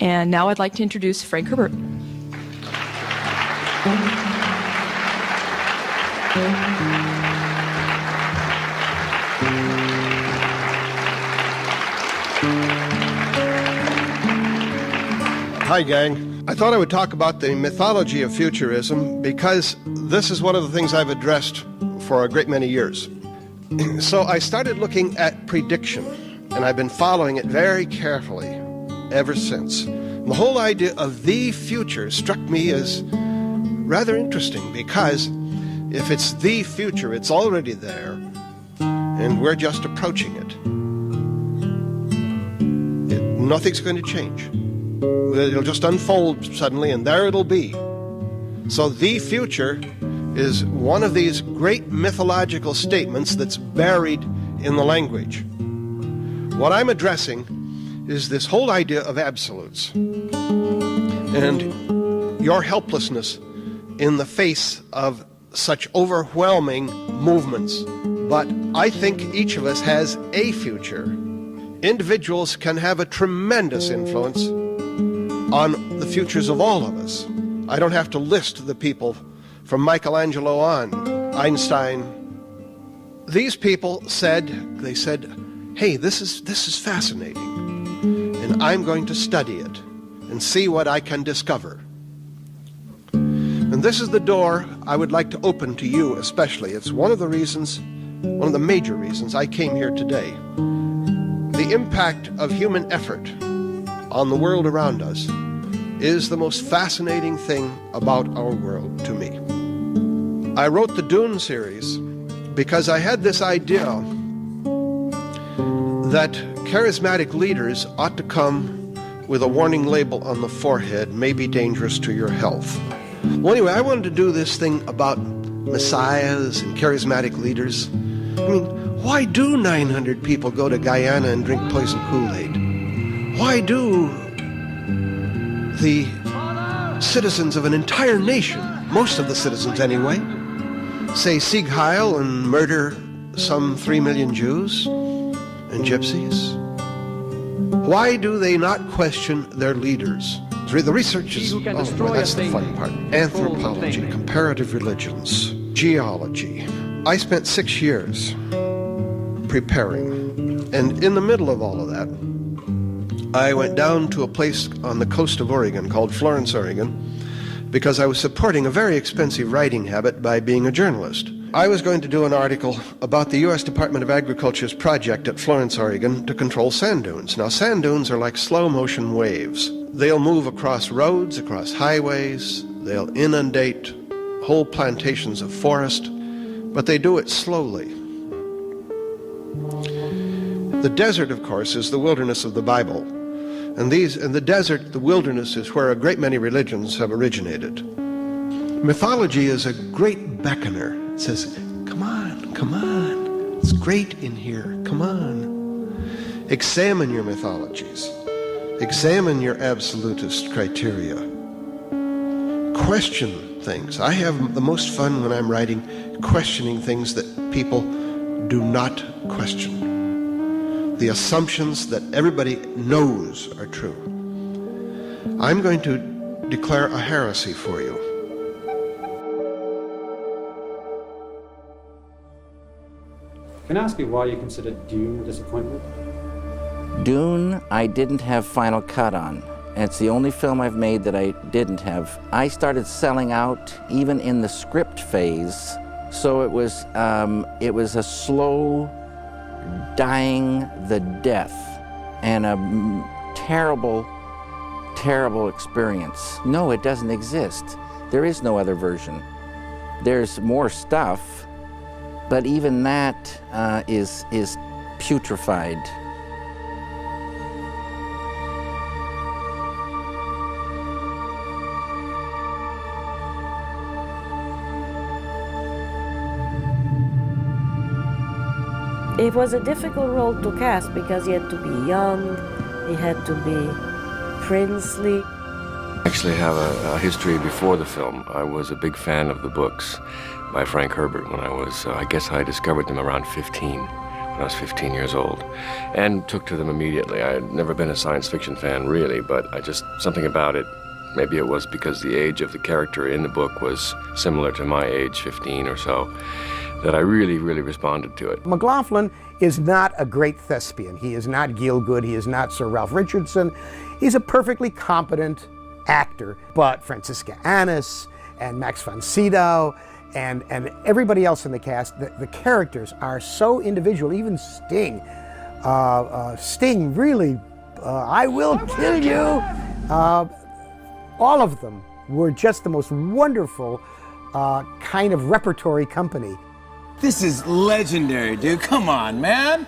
And now I'd like to introduce Frank Herbert. Hi, gang. I thought I would talk about the mythology of futurism because this is one of the things I've addressed for a great many years. So I started looking at prediction, and I've been following it very carefully ever since. The whole idea of the future struck me as rather interesting because if it's the future, it's already there, and we're just approaching it. Nothing's going to change. It'll just unfold suddenly, and there it'll be. So the future is one of these great mythological statements that's buried in the language. What I'm addressing is this whole idea of absolutes and your helplessness in the face of such overwhelming movements. But I think each of us has a future. Individuals can have a tremendous influence on the futures of all of us. I don't have to list the people from Michelangelo on, Einstein. These people said, hey, this is fascinating, and I'm going to study it and see what I can discover. And this is the door I would like to open to you especially. It's one of the major reasons I came here today. The impact of human effort on the world around us is the most fascinating thing about our world to me. I wrote the Dune series because I had this idea that charismatic leaders ought to come with a warning label on the forehead, may be dangerous to your health. Well, anyway, I wanted to do this thing about messiahs and charismatic leaders. I mean, why do 900 people go to Guyana and drink poison Kool-Aid? Why do the citizens of an entire nation, most of the citizens anyway, say Sieg Heil and murder some 3 million Jews and gypsies? Why do they not question their leaders? The research is, that's the fun part. Anthropology, comparative religions, geology. I spent 6 years preparing, and in the middle of all of that, I went down to a place on the coast of Oregon called Florence, Oregon, because I was supporting a very expensive writing habit by being a journalist. I was going to do an article about the U.S. Department of Agriculture's project at Florence, Oregon to control sand dunes. Now, sand dunes are like slow-motion waves. They'll move across roads, across highways, they'll inundate whole plantations of forest, but they do it slowly. The desert, of course, is the wilderness of the Bible. And the desert, the wilderness, is where a great many religions have originated. Mythology is a great beckoner. It says, come on, come on. It's great in here. Come on. Examine your mythologies. Examine your absolutist criteria. Question things. I have the most fun when I'm writing, questioning things that people do not question. The assumptions that everybody knows are true. I'm going to declare a heresy for you. Can I ask you why you consider Dune a disappointment? Dune, I didn't have Final Cut on. And it's the only film I've made that I didn't have. I started selling out even in the script phase, so it was a slow dying the death and a terrible, terrible experience. No, it doesn't exist. There is no other version. There's more stuff, but even that is putrefied. It was a difficult role to cast because he had to be young, he had to be princely. I actually have a history before the film. I was a big fan of the books by Frank Herbert when I was, I guess I discovered them around 15, when I was 15 years old, and took to them immediately. I had never been a science fiction fan, really, but something about it, maybe it was because the age of the character in the book was similar to my age, 15 or so, that I really, really responded to it. McLaughlin is not a great thespian. He is not Gielgud. He is not Sir Ralph Richardson. He's a perfectly competent actor, but Francisca Annis and Max von Sydow and everybody else in the cast, the characters are so individual. Even Sting. Sting really, I will kill you. All of them were just the most wonderful kind of repertory company. This is legendary, dude. Come on, man.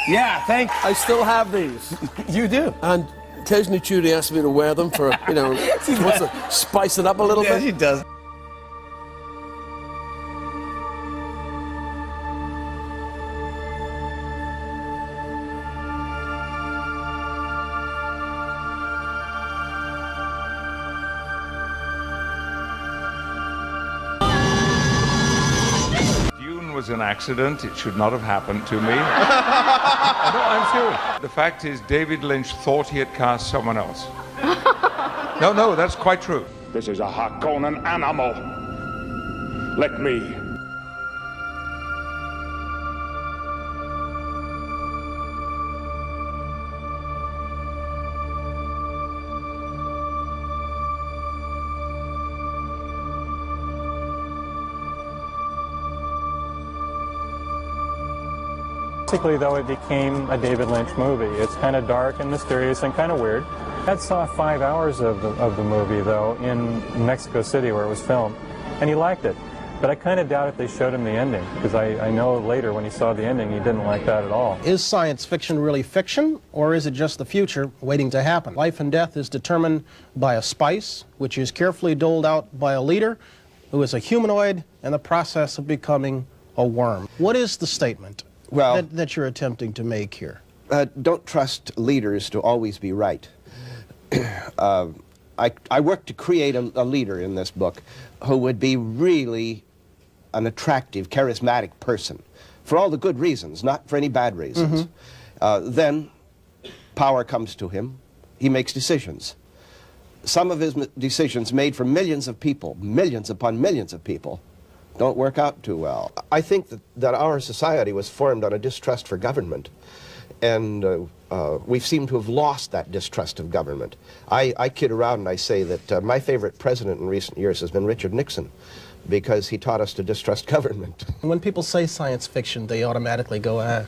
Yeah, I still have these. You do. And occasionally Judy asks me to wear them for, you know, she wants to spice it up a little bit. She does. Was an accident. It should not have happened to me. No, I'm serious. The fact is, David Lynch thought he had cast someone else. No, that's quite true. This is a Harkonnen animal. Let me. Basically, though, it became a David Lynch movie. It's kind of dark and mysterious and kind of weird. I saw 5 hours of the movie, though, in Mexico City where it was filmed, and he liked it. But I kind of doubt if they showed him the ending, because I know later when he saw the ending, he didn't like that at all. Is science fiction really fiction, or is it just the future waiting to happen? Life and death is determined by a spice, which is carefully doled out by a leader who is a humanoid in the process of becoming a worm. What is the statement that you're attempting to make here? Don't trust leaders to always be right. I worked to create a leader in this book who would be really an attractive, charismatic person for all the good reasons, not for any bad reasons. Then power comes to him. He makes decisions. Some of his decisions made for millions of people, millions upon millions of people, don't work out too well. I think that our society was formed on a distrust for government, and we seem to have lost that distrust of government. I kid around and I say that my favorite president in recent years has been Richard Nixon, because he taught us to distrust government. When people say science fiction, they automatically go,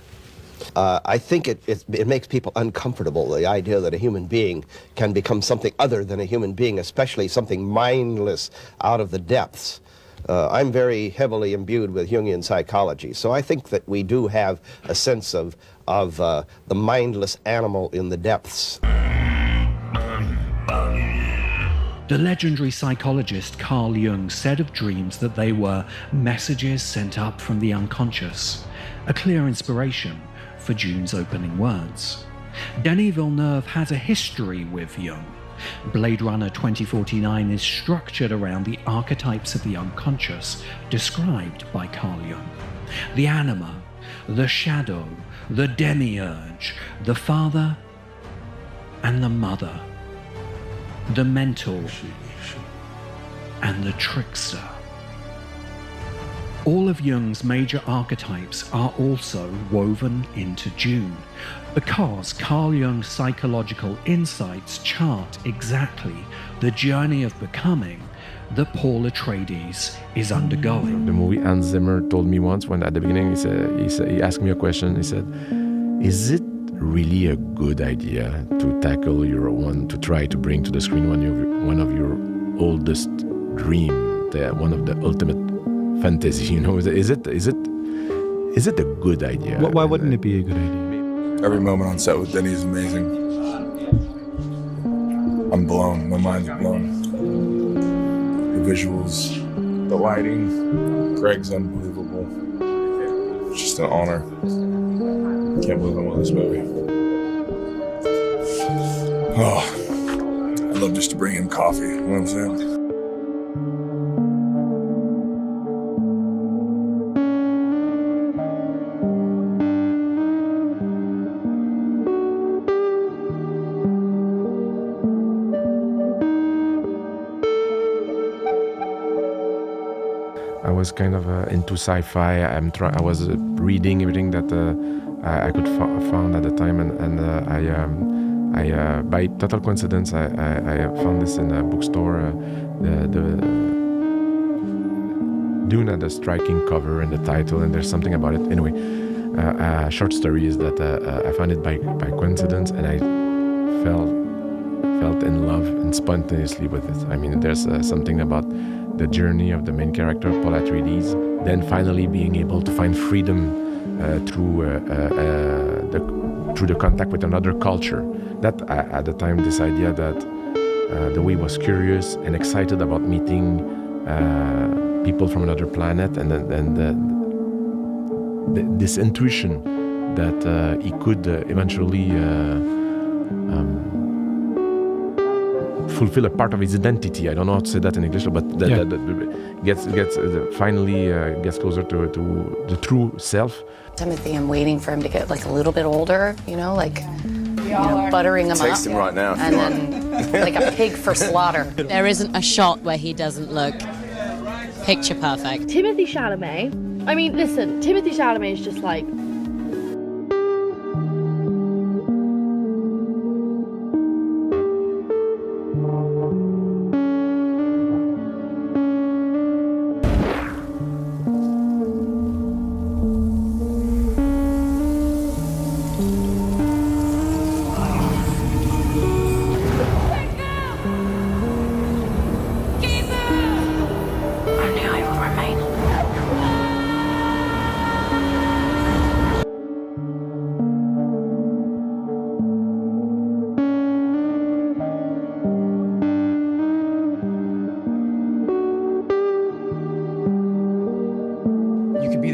I think it makes people uncomfortable, the idea that a human being can become something other than a human being, especially something mindless out of the depths. I'm very heavily imbued with Jungian psychology, so I think that we do have a sense of the mindless animal in the depths. The legendary psychologist Carl Jung said of dreams that they were messages sent up from the unconscious, a clear inspiration for Dune's opening words. Denis Villeneuve has a history with Jung. Blade Runner 2049 is structured around the archetypes of the unconscious described by Carl Jung. The anima, the shadow, the demiurge, the father and the mother, the mental and the trickster. All of Jung's major archetypes are also woven into Dune, because Carl Jung's psychological insights chart exactly the journey of becoming that Paul Atreides is undergoing. The movie, Hans Zimmer told me once, when at the beginning he asked me a question. He said, "Is it really a good idea to tackle to try to bring to the screen one of your oldest dream, one of the ultimate fantasy? You know, is it a good idea?" Why wouldn't it be a good idea? Every moment on set with Denny is amazing. I'm blown. My mind's blown. The visuals, the lighting, Greg's unbelievable. It's just an honor. Can't believe I'm on this movie. Oh, I'd love just to bring him coffee. You know what I'm saying? I was kind of into sci-fi. I was reading everything that I could found at the time, and I by total coincidence, I found this in a bookstore. The Dune had a striking cover and the title, and there's something about it. Anyway, short story is that I found it by coincidence, and I felt in love and spontaneously with it. I mean, there's something about the journey of the main character, Paul Atreides, then finally being able to find freedom through the contact with another culture. That at the time, this idea that the way was curious and excited about meeting people from another planet, and this intuition that he could eventually fulfill a part of his identity. I don't know how to say that in English, but finally gets closer to the true self. Timothy, I'm waiting for him to get like a little bit older, buttering him up. Text him right now. And then like a pig for slaughter. There isn't a shot where he doesn't look picture perfect. Timothy Chalamet. I mean, listen, Timothy Chalamet is just like...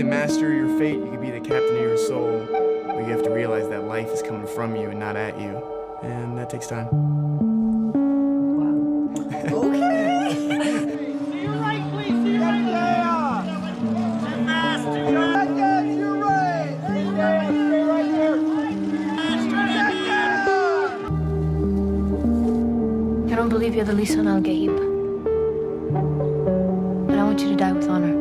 master of your fate, you could be the captain of your soul, but you have to realize that life is coming from you and not at you, and that takes time. Okay. See you right, please. See you right there. Master, you're right. You're right. Stay right there. I don't believe you're the Lisan al-Gaib, but I want you to die with honor.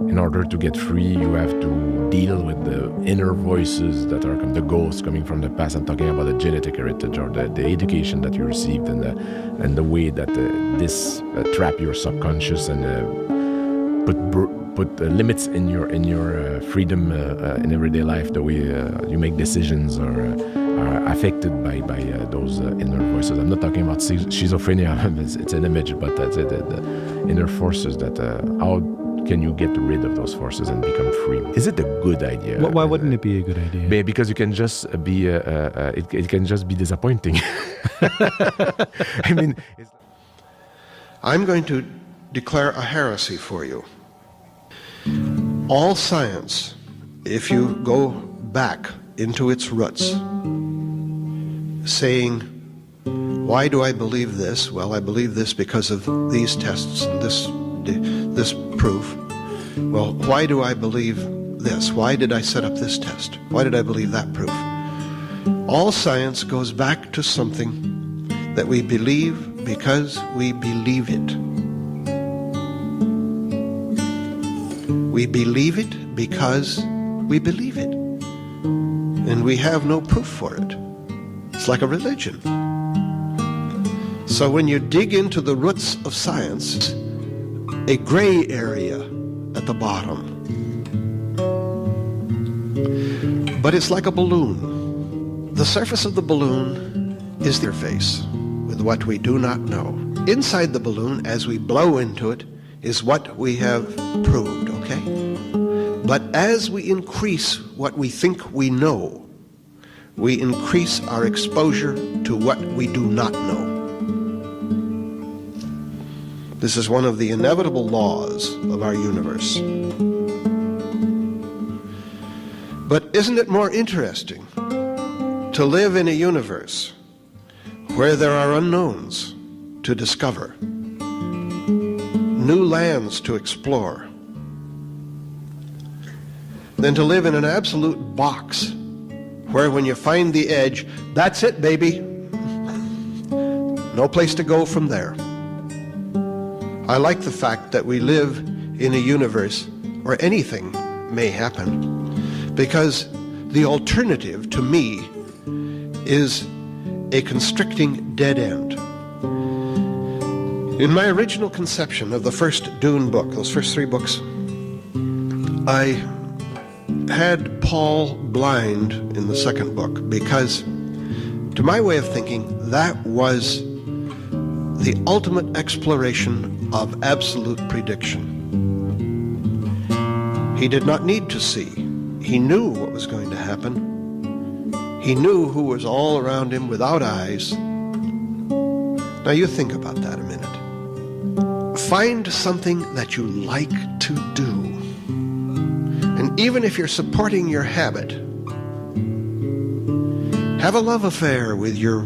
In order to get free, you have to deal with the inner voices that are the ghosts coming from the past. I'm talking about the genetic heritage or the education that you received and the way that this trap your subconscious and put limits in your freedom in everyday life. The way you make decisions or are affected by those inner voices. I'm not talking about schizophrenia. It's an image, but that's it. The inner forces that how can you get rid of those forces and become free? Is it a good idea? Why wouldn't it be a good idea? Because you can just be, it can just be disappointing. I mean, I'm going to declare a heresy for you. All science, if you go back into its roots, saying, why do I believe this? Well, I believe this because of these tests and this proof. Well, why do I believe this? Why did I set up this test? Why did I believe that proof? All science goes back to something that we believe because we believe it. We believe it because we believe it. And we have no proof for it. It's like a religion. So when you dig into the roots of science, a gray area at the bottom. But it's like a balloon. The surface of the balloon is their face with what we do not know. Inside the balloon, as we blow into it, is what we have proved, okay? But as we increase what we think we know, we increase our exposure to what we do not know. This is one of the inevitable laws of our universe. But isn't it more interesting to live in a universe where there are unknowns to discover, new lands to explore, than to live in an absolute box where when you find the edge, that's it, baby. no place to go from there. I like the fact that we live in a universe where anything may happen, because the alternative to me is a constricting dead end. In my original conception of the first Dune book, those first 3 books, I had Paul blind in the second book because, to my way of thinking, that was the ultimate exploration of absolute prediction. He did not need to see. He knew what was going to happen. He knew who was all around him without eyes. Now you think about that a minute. Find something that you like to do. And even if you're supporting your habit, have a love affair with your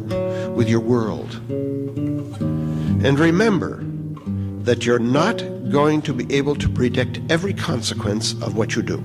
world. And remember that you're not going to be able to predict every consequence of what you do.